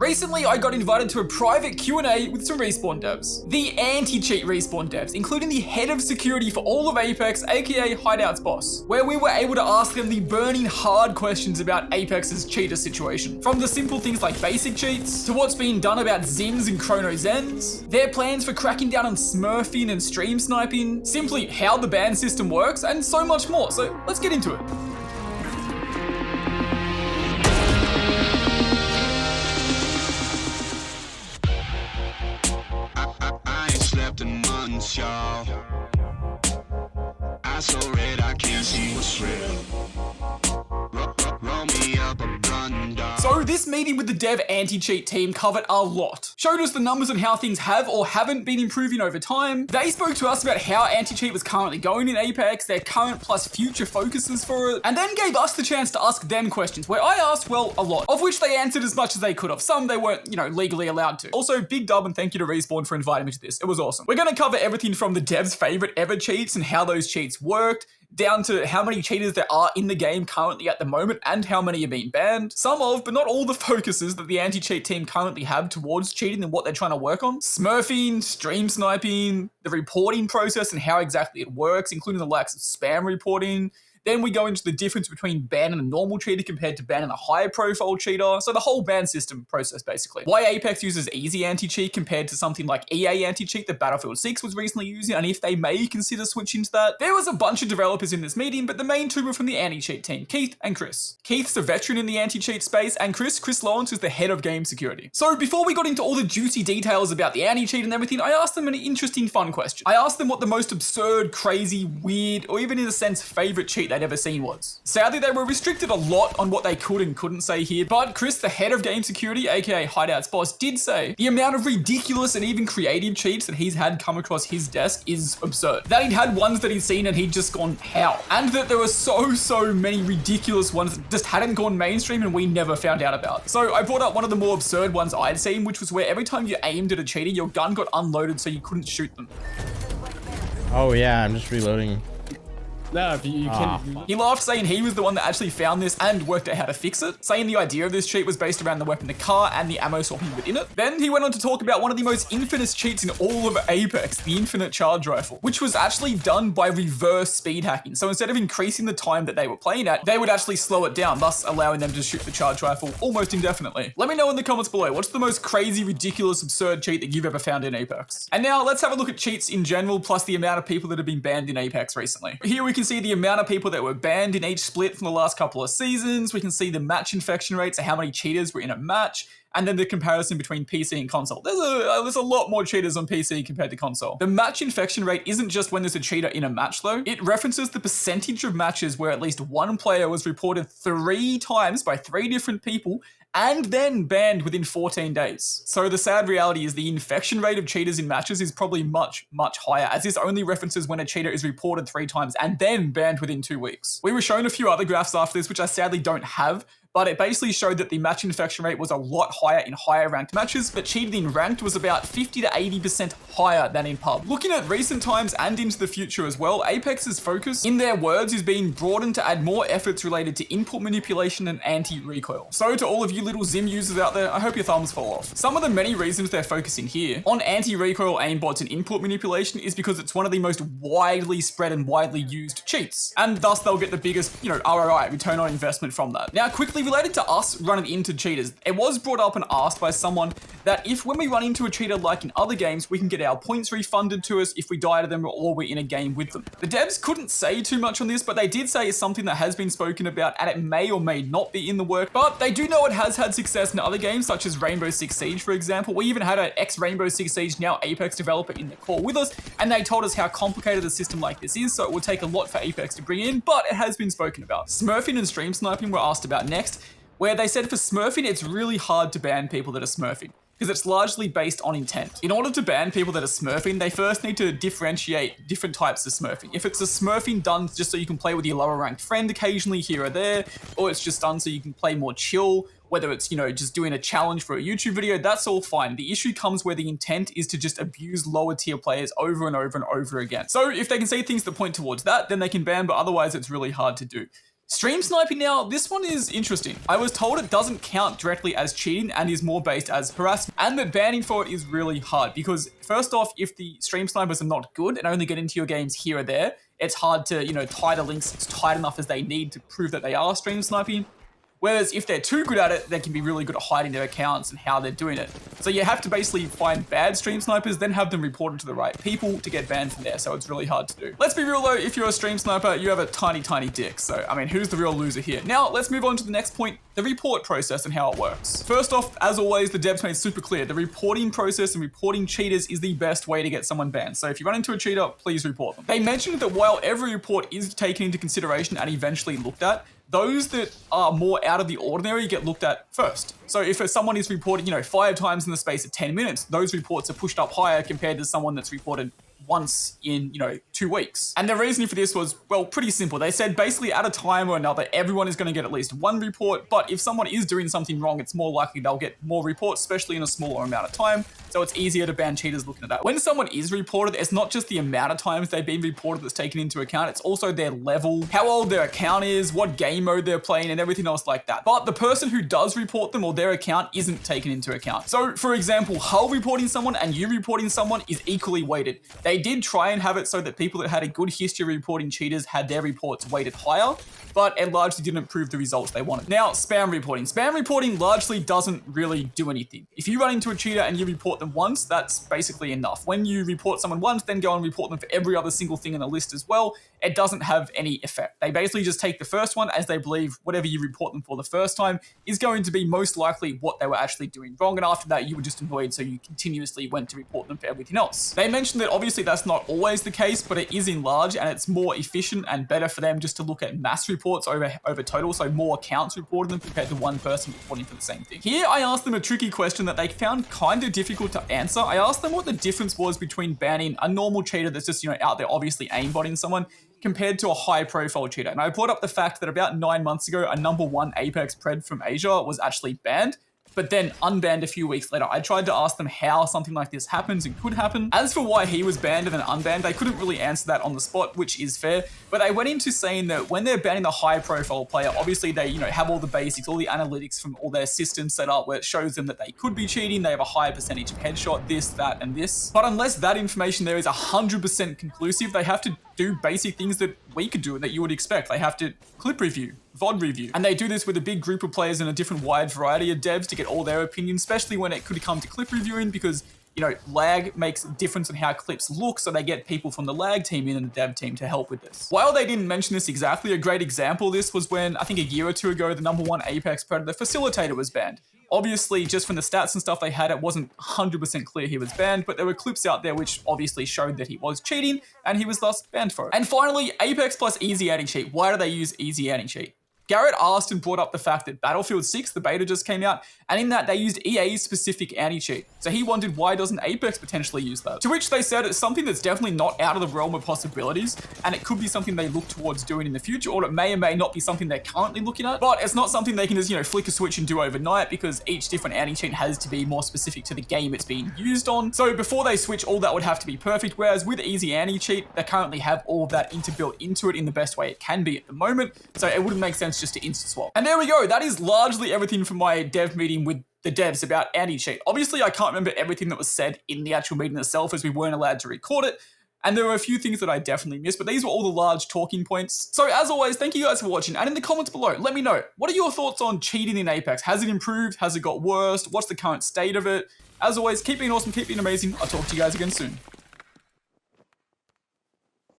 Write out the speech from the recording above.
Recently, I got invited to a private Q&A with some respawn devs. The anti-cheat respawn devs, including the head of security for all of Apex, aka Hideout's boss, where we were able to ask them the burning hard questions about Apex's cheater situation. From the simple things like basic cheats, to what's being done about Zims and Chrono Zens, their plans for cracking down on Smurfing and stream sniping, simply how the ban system works, and so much more. So let's get into it. Y'all, I so red I can't see what's real. Roll me up a blunt. So this meeting with the dev anti-cheat team covered a lot. Showed us the numbers on how things have or haven't been improving over time. They spoke to us about how anti-cheat was currently going in Apex, their current plus future focuses for it, and then gave us the chance to ask them questions, where I asked, well, a lot, of which they answered as much as they could have. Some they weren't, legally allowed to. Also, big dub and thank you to Respawn for inviting me to this. It was awesome. We're gonna cover everything from the dev's favorite ever cheats and how those cheats worked, down to how many cheaters there are in the game currently at the moment and how many are being banned. Some of, but not all the focuses that the anti-cheat team currently have towards cheating and what they're trying to work on. Smurfing, stream sniping, the reporting process and how exactly it works, including the likes of spam reporting. Then we go into the difference between banning a normal cheater compared to banning a high profile cheater. So the whole ban system process, basically. Why Apex uses easy anti-cheat compared to something like EA anti-cheat that Battlefield 6 was recently using, and if they may consider switching to that. There was a bunch of developers in this meeting, but the main two were from the anti-cheat team, Keith and Chris. Keith's a veteran in the anti-cheat space, and Chris Lawrence is the head of game security. So before we got into all the juicy details about the anti-cheat and everything, I asked them an interesting, fun question. I asked them what the most absurd, crazy, weird, or even in a sense, favorite cheat they'd ever seen was. Sadly, they were restricted a lot on what they could and couldn't say here, but Chris, the head of game security, aka Hideout's boss, did say the amount of ridiculous and even creative cheats that he's had come across his desk is absurd. That he'd had ones that he'd seen and he'd just gone, how? And that there were so many ridiculous ones that just hadn't gone mainstream and we never found out about. So I brought up one of the more absurd ones I'd seen, which was where every time you aimed at a cheater, your gun got unloaded so you couldn't shoot them. Oh yeah, I'm just reloading. No, you can. He laughed, saying he was the one that actually found this and worked out how to fix it, saying the idea of this cheat was based around the weapon, the car, and the ammo swapping within it. Then he went on to talk about one of the most infamous cheats in all of Apex, the infinite charge rifle, which was actually done by reverse speed hacking. So instead of increasing the time that they were playing at, they would actually slow it down, thus allowing them to shoot the charge rifle almost indefinitely. Let me know in the comments below, what's the most crazy, ridiculous, absurd cheat that you've ever found in Apex? And now let's have a look at cheats in general, plus the amount of people that have been banned in Apex recently. Here we can see the amount of people that were banned in each split from the last couple of seasons. We can see the match infection rates, how many cheaters were in a match, and then the comparison between PC and console. There's a lot more cheaters on PC compared to console. The match infection rate isn't just when there's a cheater in a match though. It references the percentage of matches where at least one player was reported 3 times by 3 different people and then banned within 14 days. So the sad reality is the infection rate of cheaters in matches is probably much higher, as this only references when a cheater is reported 3 times and then banned within 2 weeks. We were shown a few other graphs after this, which I sadly don't have, but it basically showed that the match infection rate was a lot higher in higher ranked matches, but cheating in ranked was about 50 to 80% higher than in pub. Looking at recent times and into the future as well, Apex's focus, in their words, is being broadened to add more efforts related to input manipulation and anti-recoil. So to all of you little Zim users out there, I hope your thumbs fall off. Some of the many reasons they're focusing here on anti-recoil aimbots and input manipulation is because it's one of the most widely spread and widely used cheats, and thus they'll get the biggest, ROI, return on investment from that. Now quickly, related to us running into cheaters, it was brought up and asked by someone that if when we run into a cheater like in other games, we can get our points refunded to us if we die to them or we're in a game with them. The devs couldn't say too much on this, but they did say it's something that has been spoken about and it may or may not be in the work, but they do know it has had success in other games such as Rainbow Six Siege, for example. We even had an ex-Rainbow Six Siege, now Apex developer in the call with us, and they told us how complicated a system like this is, so it would take a lot for Apex to bring in, but it has been spoken about. Smurfing and stream sniping were asked about next, where they said for smurfing, it's really hard to ban people that are smurfing, because it's largely based on intent. In order to ban people that are smurfing, they first need to differentiate different types of smurfing. If it's a smurfing done just so you can play with your lower ranked friend occasionally here or there, or it's just done so you can play more chill, whether it's, just doing a challenge for a YouTube video, that's all fine. The issue comes where the intent is to just abuse lower tier players over and over and over again. So if they can say things that point towards that, then they can ban, but otherwise it's really hard to do. Stream sniping now, this one is interesting. I was told it doesn't count directly as cheating and is more based as harassment, and that banning for it is really hard because first off, if the stream snipers are not good and only get into your games here or there, it's hard to, tie the links tight enough as they need to prove that they are stream sniping. Whereas if they're too good at it, they can be really good at hiding their accounts and how they're doing it. So you have to basically find bad stream snipers, then have them reported to the right people to get banned from there. So it's really hard to do. Let's be real though, if you're a stream sniper, you have a tiny, tiny dick. So, I mean, who's the real loser here? Now, let's move on to the next point, the report process and how it works. First off, as always, the devs made super clear, the reporting process and reporting cheaters is the best way to get someone banned. So if you run into a cheater, please report them. They mentioned that while every report is taken into consideration and eventually looked at, those that are more out of the ordinary get looked at first. So if someone is reported, 5 times in the space of 10 minutes, those reports are pushed up higher compared to someone that's reported once in, 2 weeks. And the reasoning for this was, well, pretty simple. They said basically at a time or another, everyone is going to get at least 1 report, but if someone is doing something wrong, it's more likely they'll get more reports, especially in a smaller amount of time. So it's easier to ban cheaters looking at that. When someone is reported, it's not just the amount of times they've been reported that's taken into account, it's also their level, how old their account is, what game mode they're playing, and everything else like that. But the person who does report them or their account isn't taken into account. So for example, Hull reporting someone and you reporting someone is equally weighted. They did try and have it so that people that had a good history of reporting cheaters had their reports weighted higher, but it largely didn't prove the results they wanted. Now, spam reporting. Spam reporting largely doesn't really do anything. If you run into a cheater and you report them once, that's basically enough. When you report someone once, then go and report them for every other single thing in the list as well, it doesn't have any effect. They basically just take the first one as they believe whatever you report them for the first time is going to be most likely what they were actually doing wrong, and after that you were just annoyed, so you continuously went to report them for everything else. They mentioned that obviously that's not always the case, but it is in large, and it's more efficient and better for them just to look at mass reports over total, so more accounts reported them compared to one person reporting for the same thing. Here I asked them a tricky question that they found kind of difficult to answer. I asked them what the difference was between banning a normal cheater that's just, out there obviously aimbotting someone compared to a high profile cheater. And I brought up the fact that about 9 months ago, a #1 Apex pred from Asia was actually banned, but then unbanned a few weeks later. I tried to ask them how something like this happens and could happen. As for why he was banned and then unbanned, they couldn't really answer that on the spot, which is fair, but they went into saying that when they're banning the high profile player, obviously they, have all the basics, all the analytics from all their systems set up where it shows them that they could be cheating, they have a higher percentage of headshot, this, that, and this. But unless that information there is 100% conclusive, they have to do basic things that we could do and that you would expect. They have to clip review, VOD review. And they do this with a big group of players and a different wide variety of devs to get all their opinions, especially when it could come to clip reviewing because, lag makes a difference in how clips look, so they get people from the lag team in and the dev team to help with this. While they didn't mention this exactly, a great example of this was when, I think a year or two ago, the #1 Apex Predator facilitator was banned. Obviously, just from the stats and stuff they had, it wasn't 100% clear he was banned, but there were clips out there which obviously showed that he was cheating, and he was thus banned for it. And finally, Apex plus easy anti-cheat. Why do they use easy anti-cheat? Garrett asked and brought up the fact that Battlefield 6, the beta just came out, and in that they used EA's specific anti-cheat. So he wondered why doesn't Apex potentially use that? To which they said it's something that's definitely not out of the realm of possibilities, and it could be something they look towards doing in the future, or it may or may not be something they're currently looking at, but it's not something they can just, flick a switch and do overnight because each different anti-cheat has to be more specific to the game it's being used on. So before they switch, all that would have to be perfect, whereas with easy anti-cheat, they currently have all of that built into it in the best way it can be at the moment, so it wouldn't make sense just to insta swap. And there we go, that is largely everything from my dev meeting with the devs about anti-cheat. Obviously, I can't remember everything that was said in the actual meeting itself as we weren't allowed to record it, and there were a few things that I definitely missed, but these were all the large talking points. So as always, thank you guys for watching, and in the comments below, let me know, what are your thoughts on cheating in Apex? Has it improved? Has it got worse? What's the current state of it? As always, keep being awesome, keep being amazing. I'll talk to you guys again soon.